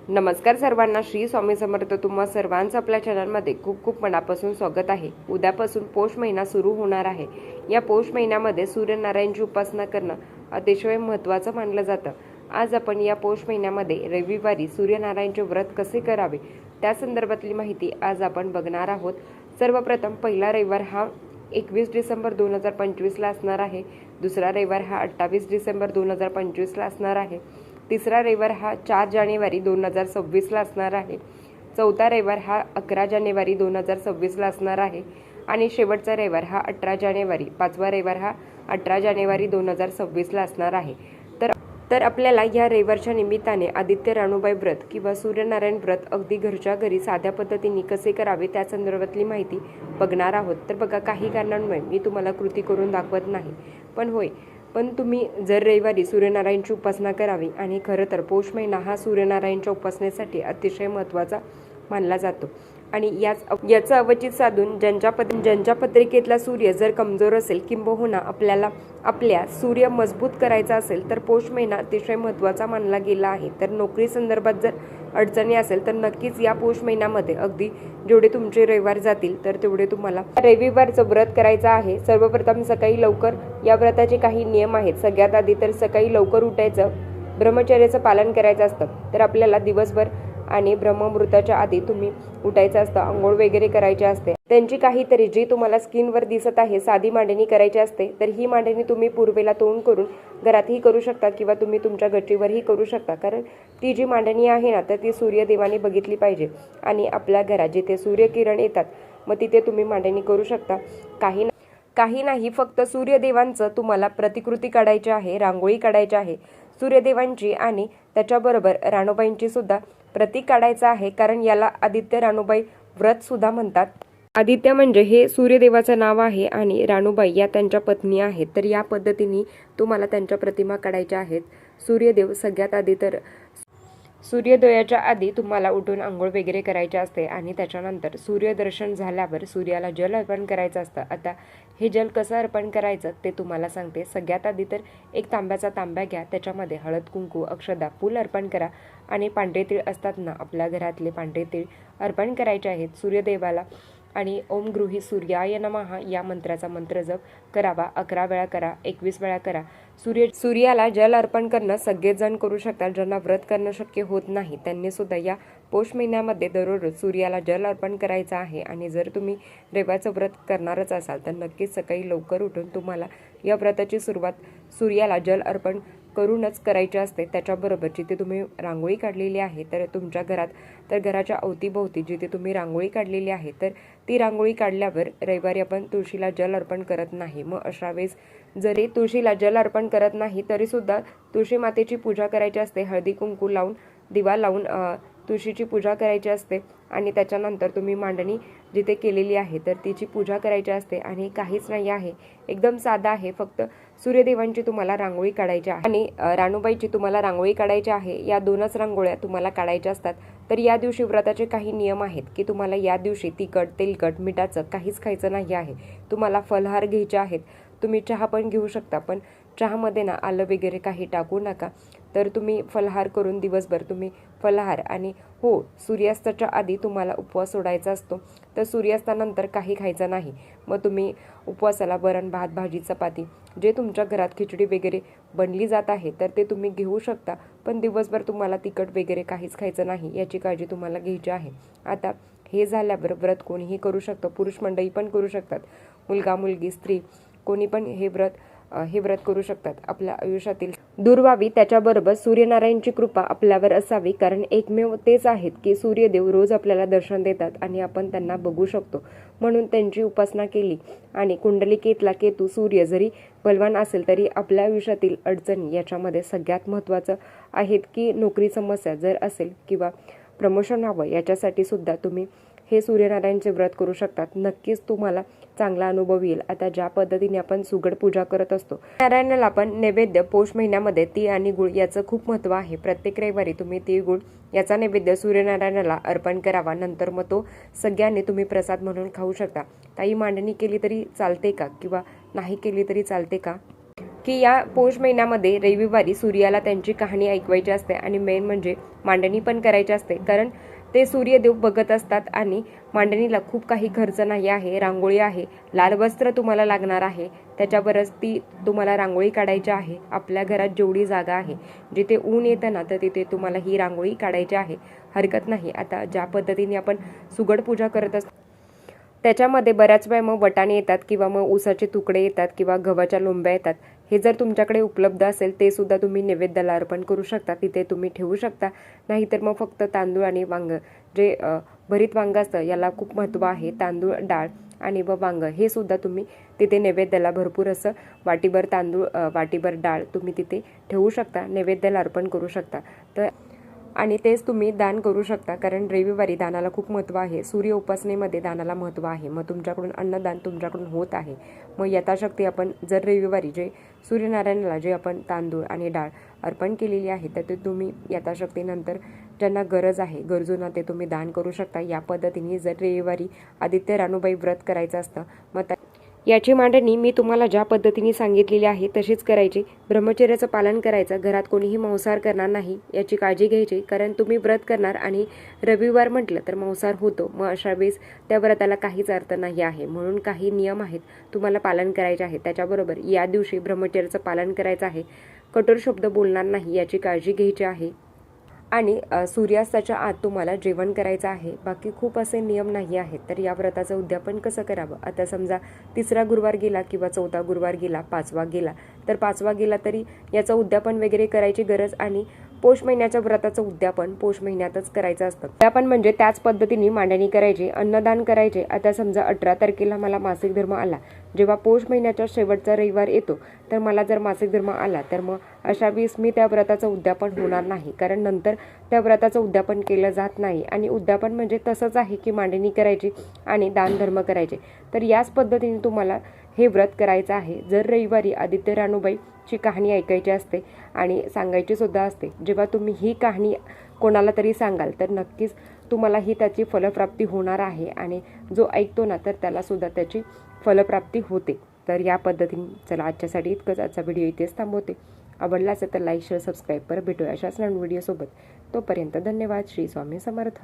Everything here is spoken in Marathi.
नमस्कार सर्वांना, श्री स्वामी समर्थ. तुम्हा सर्वांचं आपल्या चॅनलमध्ये खूप खूप मनापासून स्वागत आहे. उद्यापासून पौष महिना सुरू होणार आहे. या पौष महिन्यामध्ये सूर्यनारायणची उपासना करणं अतिशय महत्त्वाचं मानलं जातं. आज आपण या पौष महिन्यामध्ये रविवारी सूर्यनारायणचे व्रत कसे करावे त्या संदर्भातली माहिती आज आपण बघणार आहोत. सर्वप्रथम पहिला रविवार हा 21 डिसेंबर 2025ला असणार आहे. दुसरा रविवार हा 28 डिसेंबर 2025ला असणार आहे. तिसरा रविवार हा 4 जानेवारी 2026ला असणार आहे. चौथा रविवार हा 11 जानेवारी 2026ला असणार आहे. आणि शेवटचा रविवार हा 18 जानेवारी, पाचवा रविवार हा 18 जानेवारी 2026ला असणार आहे. तर आपल्याला या रविवारच्या निमित्ताने आदित्य राणूबाई व्रत किंवा सूर्यनारायण व्रत अगदी घरच्या घरी साध्या पद्धतीने कसे करावे त्या संदर्भातली माहिती बघणार आहोत. तर बघा, काही कारणांमुळे मी तुम्हाला कृती करून दाखवत नाही, पण तुम्ही जर रविवारी सूर्यनारायणची उपासना करावी. आणि खरं तर पौष महिना हा सूर्यनारायणच्या उपासनेसाठी अतिशय महत्त्वाचा मानला जातो. आणि याचं अवचित साधून ज्यांच्या पत्रिकेतला सूर्य जर कमजोर असेल किंबहुना आपल्या सूर्य मजबूत करायचा असेल तर पौष महिना अतिशय महत्त्वाचा मानला गेला आहे. तर नोकरी संदर्भात जर अडचणी असेल तर नक्कीच या पौष महिन्यामध्ये अगदी जेवढे तुमचे रविवार जातील तर तेवढे तुम्हाला रविवारचं व्रत करायचं आहे. सर्वप्रथम सकाळी लवकर, या व्रताचे काही नियम आहेत. सगळ्यात आधी तर सकाळी लवकर उठायचं, ब्रह्मचर्याचं पालन करायचं असतं. तर आपल्याला दिवसभर आणि ब्रह्ममुहूर्ताच्या आधी तुम्ही उठायचं असतं, आंघोळ वगैरे करायची असते. त्यांची काहीतरी जी तुम्हाला स्क्रीनवर दिसत आहे साधी मांडणी करायची असते. तर ही मांडणी तुम्ही पूर्वेला तोंड करून घरातही करू शकता किंवा तुम्ही तुमच्या गच्चीवरही करू शकता. कारण ती जी मांडणी आहे ना, तर ती सूर्यदेवाने बघितली पाहिजे. आणि आपल्या घरात जिथे सूर्यकिरण येतात मग तिथे तुम्ही मांडणी करू शकता. काही नाही, फक्त सूर्यदेवांचं तुम्हाला प्रतिकृती काढायची आहे, रांगोळी काढायची आहे सूर्यदेवांची. आणि त्याच्याबरोबर राणूबाईंची सुद्धा प्रतीक काढायचं आहे. कारण याला आदित्य राणूबाई व्रत सुद्धा म्हणतात. आदित्य म्हणजे हे सूर्यदेवाचं नाव आहे आणि राणूबाई या त्यांच्या पत्नी आहेत. तर या पद्धतीने तुम्हाला त्यांच्या प्रतिमा काढायच्या आहेत. सूर्यदेव सगळ्यात आधी तर सूर्योदयाच्या आधी तुम्हाला उठून आंघोळ वगैरे करायचे असते. आणि त्याच्यानंतर सूर्यदर्शन झाल्यावर सूर्याला जल अर्पण करायचं असतं. आता हे जल कसं अर्पण करायचं ते तुम्हाला सांगते. सगळ्यात आधी तर एक तांब्याचा तांब्या घ्या, त्याच्यामध्ये हळद, कुंकू, अक्षदा, फूल अर्पण करा. आणि पांढरे तीळ असतात ना, आपल्या घरातले पांढरे तीळ अर्पण करायचे आहेत सूर्यदेवाला. आणि ओम गृही सूर्याय नमः या मंत्राचा मंत्र जप करावा. 11 वेळा करा, 21 वेळा करा. सूर्याला जल अर्पण करणं सगळेच जण करू शकतात. ज्यांना व्रत करणं शक्य होत नाही त्यांनी सुद्धा या पौष महिन्यामध्ये दररोज सूर्याला जल अर्पण करायचं आहे. आणि जर तुम्ही रविवारचं व्रत करणारच असाल तर नक्कीच सकाळी लवकर उठून तुम्हाला या व्रताची सुरुवात सूर्याला जल अर्पण करूनच करायचे असते. त्याच्याबरोबर जिथे तुम्ही रांगोळी काढलेली आहे तर तुमच्या घरात, तर घराच्या अवतीभोवती जिथे तुम्ही रांगोळी काढलेली आहे तर ती रांगोळी काढल्यावर रविवारी आपण तुळशीला जल अर्पण करत नाही. मग अशा वेळेस जरी तुळशीला जल अर्पण करत नाही तरी सुद्धा तुळशी मातेची पूजा करायची असते. हळदी कुंकू लावून, दिवा लावून तुळशीची पूजा करायची असते. आणि त्याच्यानंतर तुम्ही मांडणी जिथे केलेली आहे तर तिची पूजा करायची असते. आणि काहीच नाही आहे, एकदम साधा आहे. फक्त सूर्यदेवांची तुम्हाला रांगोळी काढायची आहे आणि राणूबाईची तुम्हाला रांगोळी काढायची आहे. या दोनच रांगोळ्या तुम्हाला काढायच्या असतात. तर या दिवशी व्रताचे काही नियम आहेत की तुम्हाला या दिवशी तिखट, तेलकट, मिठाचं काहीच खायचं नाही आहे. तुम्हाला फलहार घ्यायचे आहेत. तुम्ही चहा पण घेऊ शकता, पण चहामध्ये ना आलं वगैरे काही टाकू नका. तर तुम्ही फलहार करून दिवसभर तुम्ही फलहार. आणि हो, सूर्यास्ताच्या आधी तुम्हाला उपवास सोडायचा असतो. तर सूर्यास्तानंतर काही खायचं नाही. मग तुम्ही उपवासाला वरण, भात, भाजी, चपाती जे तुमच्या घरात खिचडी वगैरे बनली जात आहे तर ते तुम्ही घेऊ शकता. पण दिवसभर तुम्हाला तिखट वगैरे काहीच खायचं नाही, याची काळजी तुम्हाला घ्यायची आहे. आता हे झाल्यावर व्रत कोणीही करू शकतो, पुरुष मंडळी पण करू शकतात, मुलगा, मुलगी, स्त्री कोणी पण हे व्रत करू शकतात. आपल्या आयुष्यातील दूर व्हावी त्याच्याबरोबर सूर्यनारायणची कृपा आपल्यावर असावी. कारण एकमेव तेच आहेत की सूर्यदेव रोज आपल्याला दर्शन देतात आणि आपण त्यांना बघू शकतो. म्हणून त्यांची उपासना केली. आणि कुंडलिकेतला केतू सूर्य जरी बलवान असेल तरी आपल्या आयुष्यातील अडचणी याच्यामध्ये सगळ्यात महत्त्वाचं आहेत की नोकरी समस्या जर असेल किंवा प्रमोशन व्हावं याच्यासाठी सुद्धा तुम्ही हे सूर्यनारायणचे व्रत करू शकतात. नक्कीच तुम्हाला चांगला अनुभव येईल. आता ज्या पद्धतीने आपण सुगड पूजा करत असतो, नारायणाला आपण नैवेद्य पौष महिन्यामध्ये तीळ आणि गुळ याचं खूप महत्त्व आहे. प्रत्येक रविवारी तुम्ही तीळ गुळ याचा नैवेद्य सूर्यनारायणाला अर्पण करावा. नंतर मग तो सगळ्यांनी तुम्ही प्रसाद म्हणून खाऊ शकता. ताई, मांडणी केली तरी चालते का किंवा नाही केली तरी चालते का? की या पौष महिन्यामध्ये रविवारी सूर्याला त्यांची कहाणी ऐकवायची असते आणि मेन म्हणजे मांडणी पण करायची असते, कारण ते सूर्यदेव बघत असतात. आणि मांडणीला खूप काही खर्च नाही आहे, रांगोळी आहे, लाल वस्त्र तुम्हाला लागणार आहे, त्याच्यावरच ती तुम्हाला रांगोळी काढायची आहे. आपल्या घरात जेवढी जागा आहे, जिथे ऊन येतं ना, तर तिथे तुम्हाला ही रांगोळी काढायची आहे, हरकत नाही. आता ज्या पद्धतीने आपण सुगड पूजा करत असतो त्याच्यामध्ये बऱ्याच वेळा मग वटाणे येतात किंवा मग ऊसाचे तुकडे येतात किंवा गव्हाच्या लोंब्या येतात. हे जर तुमच्याकडे उपलब्ध असेल ते सुद्धा तुम्ही नैवेद्याला अर्पण करू शकता, तिथे तुम्ही ठेवू शकता. नाहीतर मग फक्त तांदूळ आणि वांग, जे भरीत वांग असतं याला खूप महत्त्व आहे, तांदूळ डाळ आणि वांग हे सुद्धा तुम्ही तिथे नैवेद्याला भरपूर असं वाटीभर तांदूळ वाटीभर डाळ तुम्ही तिथे ठेवू शकता, नैवेद्याला अर्पण करू शकता. तर आणि तेच तुम्ही दान करू शकता, कारण रविवारी दानाला खूप महत्त्व आहे. सूर्य उपासनेमध्ये दानाला महत्त्व आहे. मग तुमच्याकडून अन्नदान तुमच्याकडून होत आहे, मग यथाशक्ती आपण जर रविवारी जे सूर्यनारायणाला जे आपण तांदूळ आणि डाळ अर्पण केलेली आहे तर ते तुम्ही यथाशक्तीनंतर ज्यांना गरज आहे गरजूंना ते तुम्ही दान करू शकता. या पद्धतीने जर रविवारी आदित्य रानूबाई व्रत करायचं असतं मग याची मांडणी मी तुम्हाला ज्या पद्धतीने सांगितलेली आहे तशीच करायची. ब्रह्मचर्याचं पालन करायचं, घरात कोणीही मांसाहार करणार नाही याची काळजी घ्यायची, कारण तुम्ही व्रत करणार आणि रविवार म्हटलं तर मांसाहार होतो. मग अशा वेळेस त्या व्रताला काहीच अर्थ नाही आहे. म्हणून काही नियम आहेत तुम्हाला पालन करायचे आहे. त्याच्याबरोबर या दिवशी ब्रह्मचर्याचं पालन करायचं आहे, कठोर शब्द बोलणार नाही याची काळजी घ्यायची आहे. आणि सूर्यास्ताच्या आत तुम्हाला जेवण करायचं आहे. बाकी खूप असे नियम नाही आहेत. तर या व्रताचं उद्यापन कसं करावं, आता समजा 3रा गुरुवार गेला किंवा 4था गुरुवार गेला, 5वा गेला, तर 5वा गेला तरी याचं उद्यापन वगैरे करायची गरज. आणि पौष महिन्याच्या व्रताचं उद्यापन पौष महिन्यातच करायचं असतं. उद्यापन म्हणजे त्याच पद्धतीने मांडणी करायची, अन्नदान करायचे. आता समजा 18 तारखेला मला मासिक धर्म आला, जेव्हा पौष महिन्याचा शेवटचा रविवार येतो तर मला जर मासिक धर्म आला तर मग अशा वेळेस मी त्या व्रताचं उद्यापन होणार नाही, कारण नंतर त्या व्रताचं उद्यापन केलं जात नाही. आणि उद्यापन म्हणजे तसंच आहे की मांडणी करायची आणि दानधर्म करायचे. तर याच पद्धतीने तुम्हाला हे व्रत करायचं आहे. जर रविवारी आदित्य रानूबाईची कहाणी ऐकायची असते आणि सांगायची सुद्धा असते, जेव्हा तुम्ही ही कहाणी कोणाला तरी सांगाल तर नक्कीच तुम्हाला ही त्याची फलप्राप्ती होणार आहे. आणि जो ऐकतो ना तर त्याला सुद्धा त्याची फलप्राप्ती होते. तर या पद्धतीने चला आजच्यासाठी इतकंच. आजचा व्हिडिओ इथेच थांबवते. आवडला असेल तर लाईक शेअर सबस्क्राईब कर. भेटूया अशाच नवीन व्हिडिओसोबत. तोपर्यंत धन्यवाद. श्री स्वामी समर्थ.